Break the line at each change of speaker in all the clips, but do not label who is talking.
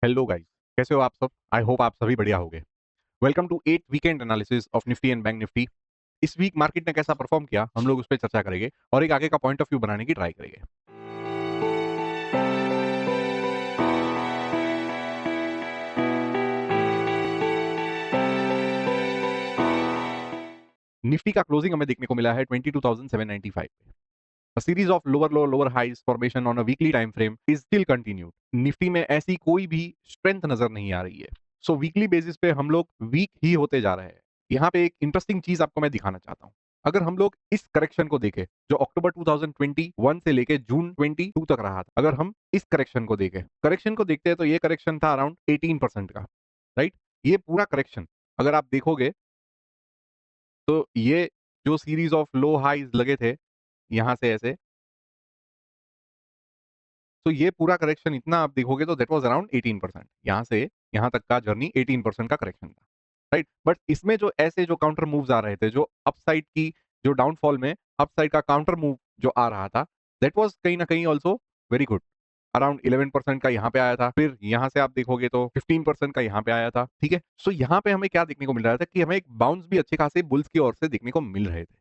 Hello guys, कैसे हो आप सब? आई होप आप सभी बढ़िया होंगे। Welcome to 8 weekend analysis of Nifty and Bank Nifty. इस वीक मार्केट ने कैसा परफॉर्म किया, हम लोग उस पर चर्चा करेंगे और एक आगे का पॉइंट ऑफ व्यू बनाने की ट्राई करेंगे। निफ्टी का क्लोजिंग हमें देखने को मिला है 22,795 पे। A series of lower highs formation on a weekly time frame is still continued. Nifty में ऐसी कोई भी स्ट्रेंथ नजर नहीं आ रही है। सो वीकली बेसिस पे हम लोग वीक ही होते जा रहे हैं। यहाँ पे एक इंटरेस्टिंग चीज आपको मैं दिखाना चाहता हूँ। अगर हम लोग इस करेक्शन को देखें जो अक्टूबर 2021 से लेके जून 22 तक रहा था, अगर हम इस करेक्शन को देखते हैं तो ये करेक्शन था अराउंड 18% का, राइट। ये पूरा करेक्शन अगर आप देखोगे तो ये जो सीरीज ऑफ लो हाईज लगे थे यहां से ऐसे, तो ये पूरा करेक्शन इतना आप देखोगे तो दैट वाज अराउंड 18%। यहाँ से यहाँ तक का जर्नी 18% का करेक्शन था, राइट। बट इसमें जो ऐसे जो काउंटर मूव्स आ रहे थे, जो अपसाइड की जो डाउनफॉल में अपसाइड का काउंटर मूव जो आ रहा था, दैट वाज कहीं ना कहीं ऑल्सो वेरी गुड। अराउंड 11% का यहाँ पे आया था, फिर यहाँ से आप देखोगे तो 15% का यहाँ पे आया था, ठीक है। सो यहाँ पे हमें क्या देखने को मिल रहा था कि हमें एक बाउंस भी अच्छे खासे बुल्स की ओर से देखने को मिल रहे थे।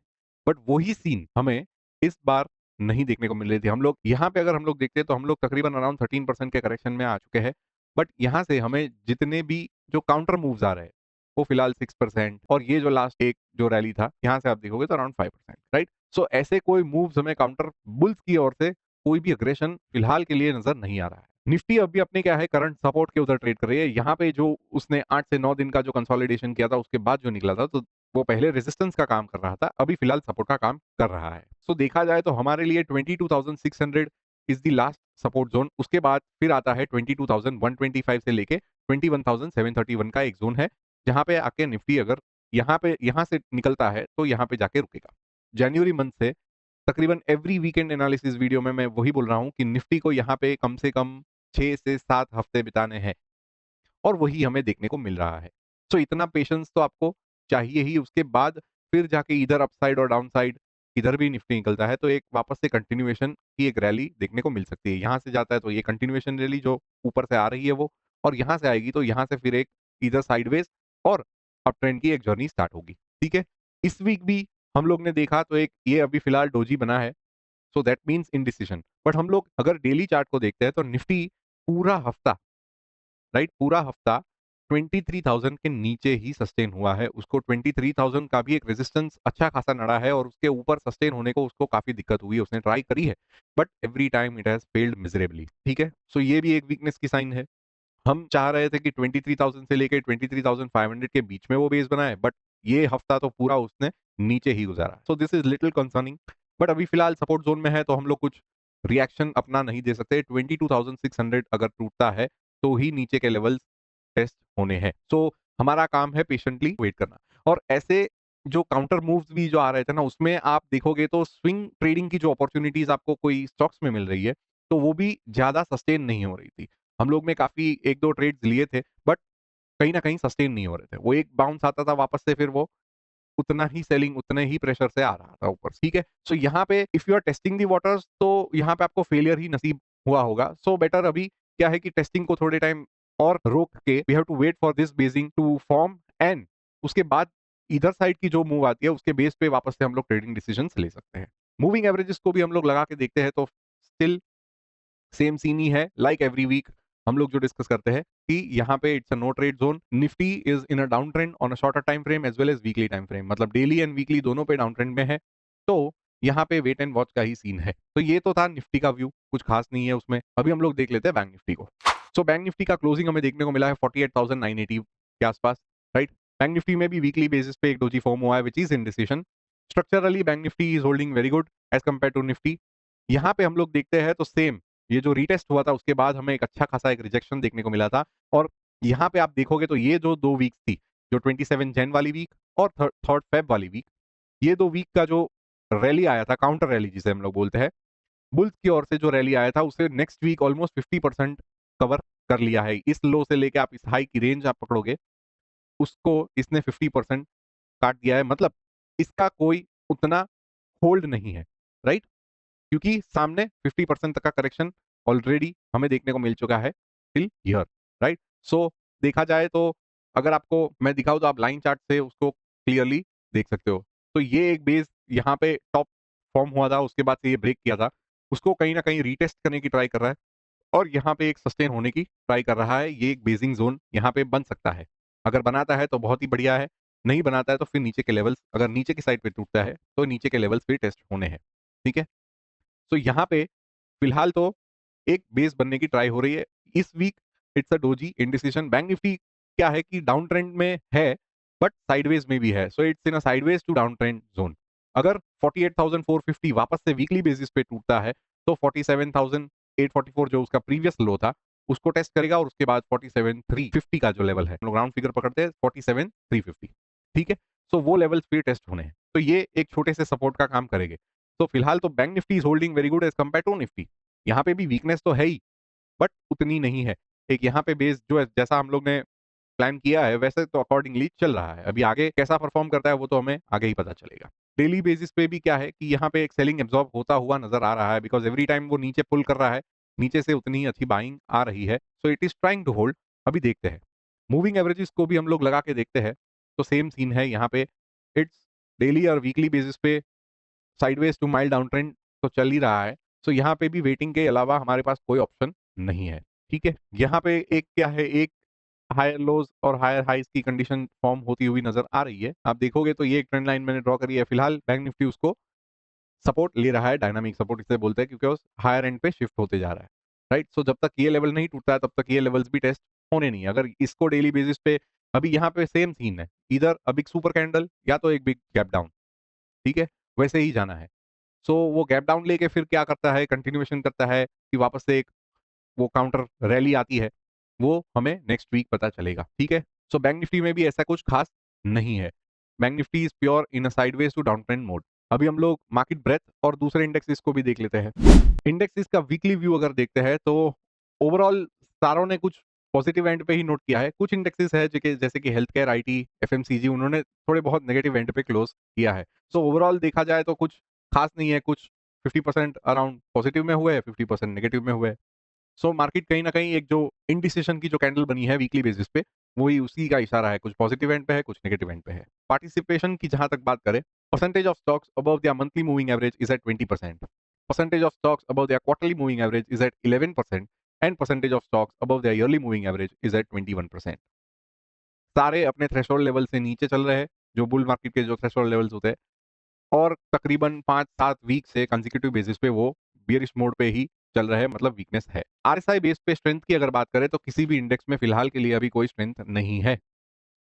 बट वही सीन हमें इस बार नहीं देखने को मिल रही थी। हम लोग यहाँ पे अगर हम लोग देखते हैं तो हम लोग तकरीबन अराउंड 13% के करेक्शन में आ चुके हैं। बट यहाँ से हमें जितने भी जो काउंटर मूव्स आ रहे हैं वो फिलहाल 6%, और ये जो लास्ट एक जो रैली था यहाँ से आप देखोगे तो अराउंड 5%, राइट। सो ऐसे कोई मूव्स हमें काउंटर बुल्स की ओर से कोई भी अग्रेशन फिलहाल के लिए नजर नहीं आ रहा है। निफ्टी अभी अपने क्या है करंट सपोर्ट के उधर ट्रेड कर रही है। यहाँ पे जो उसने 8 से 9 दिन का जो कंसोलिडेशन किया था उसके बाद जो निकला था, तो वो पहले रेजिस्टेंस का काम कर रहा था, अभी फिलहाल सपोर्ट का काम कर रहा है। सो देखा जाए तो हमारे लिए 22,600 is the last support zone. उसके बाद फिर आता है 22,125 से लेके 21,731 का एक जोन है, जहां पे आके निफ्टी अगर यहाँ से निकलता है तो यहाँ पे जाके रुकेगा। जनवरी मंथ से तकरीबन एवरी वीकेंड एनालिसिस वीडियो में मैं वही बोल रहा हूँ कि निफ्टी को यहाँ पे कम से कम 6 से 7 हफ्ते बिताने हैं, और वही हमें देखने को मिल रहा है। सो इतना पेशेंस तो आपको चाहिए ही। उसके बाद फिर जाके इधर अपसाइड और डाउन साइड इधर भी निफ्टी निकलता है तो एक वापस से कंटिन्यूएशन की एक रैली देखने को मिल सकती है। यहाँ से जाता है तो ये कंटिन्यूएशन रैली जो ऊपर से आ रही है वो, और यहाँ से आएगी तो यहाँ से फिर एक इधर साइडवेज और अप ट्रेंड की एक जर्नी स्टार्ट होगी, ठीक है। इस वीक भी हम लोग ने देखा तो एक ये अभी फिलहाल डोजी बना है, so that means indecision. But हम लोग अगर डेली चार्ट को देखते हैं तो निफ्टी पूरा हफ्ता, राइट, पूरा हफ्ता 23,000 के नीचे ही सस्टेन हुआ है। उसको 23,000 का भी एक रेजिस्टेंस अच्छा खासा नड़ा है, और उसके ऊपर सस्टेन होने को उसको काफी दिक्कत हुई है। उसने ट्राई करी है but every time it has failed miserably, ठीक है। सो ये भी एक वीकनेस की साइन है। हम चाह रहे थे कि 23,000 से लेकर 23,500 के बीच में वो बेस बनाए, बट ये हफ्ता तो पूरा उसने नीचे ही गुजारा। So this is little concerning. But अभी फिलहाल सपोर्ट जोन में है तो हम लोग कुछ रिएक्शन अपना नहीं दे सकते। 22,600 अगर टूटता है तो ही नीचे के लेवल्स टेस्ट होने हैं। सो हमारा काम है पेशेंटली वेट करना। और ऐसे जो काउंटर मूव्स भी जो आ रहे थे ना, उसमें आप देखोगे तो स्विंग ट्रेडिंग की जो अपॉर्चुनिटीज आपको कोई स्टॉक्स में मिल रही है तो वो भी ज्यादा सस्टेन नहीं हो रही थी। हम लोग ने काफी एक दो ट्रेड्स लिए थे बट कहीं ना कहीं सस्टेन नहीं हो रहे थे। वो एक बाउंस आता था वापस से, फिर वो उतना ही सेलिंग उतने ही प्रेशर से आ रहा था ऊपर, ठीक है। सो यहाँ पे if you are testing the waters तो यहाँ पे आपको फेलियर ही नसीब हुआ होगा। सो बेटर अभी क्या है कि टेस्टिंग को थोड़े टाइम और रोक के we have to wait for this basing to form, and उसके बाद इधर साइड की जो मूव आती है उसके बेस पे वापस से हम लोग ट्रेडिंग डिसीजन ले सकते हैं। मूविंग एवरेजेस को भी हम लोग लगा के देखते हैं तो स्टिल सेम सीन ही है। लाइक एवरी वीक हम लोग जो डिस्कस करते हैं कि यहाँ पे it's a no trade zone. Nifty is in a down trend on a shorter time frame as well as weekly time frame, मतलब डेली एंड वीकली दोनों पे डाउन ट्रेंड में है। तो यहाँ पे वेट एंड वॉच का ही सीन है। तो ये तो था निफ्टी का व्यू, कुछ खास नहीं है उसमें। अभी हम लोग देख लेते हैं बैंक निफ्टी को। सो बैंक निफ्टी का क्लोजिंग हमें देखने को मिला है 48,980 के आसपास, राइट। बैंक निफ्टी में भी वीकली बेसिस पे एक डोजी फॉर्म हुआ है which is indecision. Structurally Bank Nifty is holding very good as compare to Nifty. यहाँ पे हम लोग देखते हैं तो सेम ये जो रीटेस्ट हुआ था उसके बाद हमें एक अच्छा खासा एक रिजेक्शन देखने को मिला था। और यहाँ पे आप देखोगे तो ये जो 2 वीक्स थी, जो 27 जन वाली वीक और 3rd फेब वाली वीक, ये 2 वीक का जो रैली आया था, काउंटर रैली जिसे हम लोग बोलते हैं, बुल्स की ओर से जो रैली आया था उसे नेक्स्ट वीक ऑलमोस्ट 50% कवर कर लिया है। इस लो से लेके आप इस हाई की रेंज आप पकड़ोगे, उसको इसने 50% काट दिया है। मतलब इसका कोई उतना होल्ड नहीं है, राइट। क्योंकि सामने 50% तक का करेक्शन ऑलरेडी हमें देखने को मिल चुका है टिल हियर। राइट। सो देखा जाए तो अगर आपको मैं दिखाऊं तो आप लाइन चार्ट से उसको क्लियरली देख सकते हो। तो ये एक बेस यहाँ पे टॉप फॉर्म हुआ था, उसके बाद से ये ब्रेक किया था, उसको कहीं ना कहीं रीटेस्ट करने की ट्राई कर रहा है और यहाँ पे एक सस्टेन होने की ट्राई कर रहा है। ये एक बेसिंग जोन यहाँ पे बन सकता है, अगर बनाता है तो बहुत ही बढ़िया है, नहीं बनाता है तो फिर नीचे के लेवल्स, अगर नीचे की साइड पे टूटता है तो नीचे के लेवल्स भी टेस्ट होने हैं। ठीक है, तो यहाँ पे फिलहाल तो एक बेस बनने की ट्राई हो रही है इस week. It's a doji indecision. Bank Nifty क्या है कि डाउन ट्रेंड में है बट साइडवेज में भी है, so it's in a sideways to down trend zone. अगर 48,450 वापस से वीकली बेसिस पे टूटता है तो 47,844 जो उसका प्रीवियस लो था उसको टेस्ट करेगा और उसके बाद 47,350 का जो लेवल है, हम लोग राउंड फिगर पकड़ते हैं 47,350। ठीक है, सो वो लेवल्स फिर टेस्ट होने हैं, तो ये एक छोटे से सपोर्ट का काम करेंगे। तो फिलहाल तो Bank Nifty is holding very good as compare to Nifty. यहाँ पे भी वीकनेस तो है ही बट उतनी नहीं है। एक यहाँ पे बेस जो है जैसा हम लोग ने प्लान किया है वैसे तो अकॉर्डिंगली चल रहा है। अभी आगे कैसा परफॉर्म करता है वो तो हमें आगे ही पता चलेगा। डेली बेसिस पे भी क्या है कि यहाँ पे एक सेलिंग एब्जॉर्ब होता हुआ नजर आ रहा है बिकॉज एवरी टाइम वो नीचे पुल कर रहा है, नीचे से उतनी ही अच्छी बाइंग आ रही है, so it is trying to hold. अभी देखते हैं मूविंग एवरेजेस को भी हम लोग लगा के देखते हैं तो सेम सीन है यहाँ पे। इट्स डेली और वीकली बेसिस पे sideways to mild down trend तो चल ही रहा है। सो यहाँ पे भी वेटिंग के अलावा हमारे पास कोई ऑप्शन नहीं है। ठीक है, यहाँ पे एक क्या है, एक हायर लोज और हायर हाइज की कंडीशन फॉर्म होती हुई नजर आ रही है। आप देखोगे तो ये एक ट्रेंड लाइन मैंने ड्रॉ करी है। फिलहाल बैंक निफ्टी उसको सपोर्ट ले रहा है, डायनामिक सपोर्ट इसे बोलते हैं क्योंकि वो हायर एंड पे शिफ्ट होते जा रहा है। राइट, सो जब तक ये लेवल नहीं टूटता है तब तक ये लेवल्स भी टेस्ट होने नहीं है। अगर इसको डेली बेसिस पे अभी यहाँ पे सेम सीन है, इधर अ बिग सुपर कैंडल या तो एक बिग गैप डाउन। ठीक है, वैसे ही जाना है। सो वो गैप डाउन लेके फिर क्या करता है, कंटिन्यूएशन करता है कि वापस से एक वो काउंटर रैली आती है, वो हमें नेक्स्ट वीक पता चलेगा। ठीक है, सो बैंक निफ्टी में भी ऐसा कुछ खास नहीं है। Bank Nifty is pure in a sideways to down trend mode. अभी हम लोग मार्केट ब्रेथ और दूसरे इंडेक्सेस को भी देख लेते हैं। इंडेक्सेस का वीकली व्यू अगर देखते हैं तो ओवरऑल सारों ने कुछ पॉजिटिव एंड पे ही नोट किया है। कुछ इंडेक्सेस है जैसे कि हेल्थ केयर, आईटी, एफएमसीजी, उन्होंने थोड़े बहुत नेगेटिव एंड पे क्लोज किया है। सो ओवरऑल देखा जाए तो कुछ खास नहीं है, कुछ 50% अराउंड पॉजिटिव में हुए हैं, 50% नेगेटिव में हुए हैं। सो मार्केट कहीं ना कहीं एक जो इनडिसिशन की जो कैंडल बनी है वीकली बेसिस पे वही उसी का इशारा है, कुछ पॉजिटिव एंड पे है, कुछ नेगेटिव एंड पे है। पार्टिसिपेशन की जहां तक बात करें, percentage of stocks above their monthly moving average is at 20%, percentage of stocks above their quarterly moving average is at 11%, and percentage of stocks above their yearly moving average is at 21%। सारे अपने threshold level से नीचे चल रहे हैं, जो bull market के जो थ्रेशोल्ड लेवल्स होते हैं, और तकरीबन 5-7 वीक से कंसेक्यूटिव बेसिस पे वो बियरिश मोड पे ही चल रहे हैं, मतलब वीकनेस है। आरएसआई बेस पे स्ट्रेंथ की अगर बात करें तो किसी भी इंडेक्स में फिलहाल के लिए अभी कोई स्ट्रेंथ नहीं है।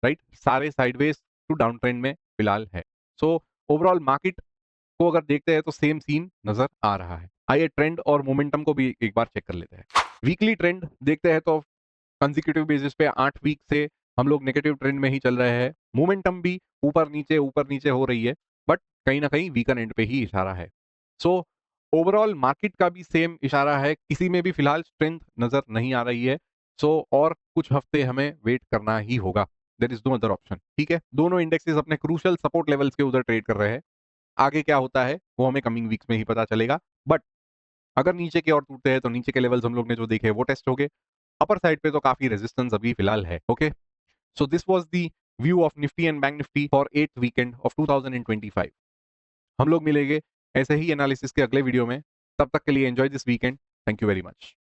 राइट, सारे साइडवेज टू डाउन ट्रेंड में फिलहाल है। सो ओवरऑल मार्केट को अगर देखते हैं तो सेम सीन नजर आ रहा है। आइए ट्रेंड और मोमेंटम को भी एक बार चेक कर लेते हैं। वीकली ट्रेंड देखते हैं तो कंसेक्यूटिव बेसिस पे 8 वीक से हम लोग नेगेटिव ट्रेंड में ही चल रहे हैं। मोमेंटम भी ऊपर नीचे हो रही है बट कहीं ना कहीं वीकर एंड पे ही इशारा है। सो ओवरऑल मार्केट का भी सेम इशारा है, किसी में भी फिलहाल स्ट्रेंथ नजर नहीं आ रही है। सो और कुछ हफ्ते हमें वेट करना ही होगा, there is no other option. ठीक है, दोनों इंडेक्सेस अपने क्रूशियल सपोर्ट लेवल्स के उधर ट्रेड कर रहे हैं। आगे क्या होता है वो हमें कमिंग वीक्स में ही पता चलेगा, बट अगर नीचे की ओर टूटते हैं तो नीचे के लेवल्स हम लोग ने जो देखे वो टेस्ट हो गए, अपर साइड पे तो काफी रेजिस्टेंस अभी फिलहाल है। Okay, so this was the view of Nifty and Bank Nifty for 8th weekend of 2025। हम लोग मिलेंगे ऐसे ही एनालिसिस के अगले वीडियो में, तब तक के लिए enjoy this weekend. Thank you very much.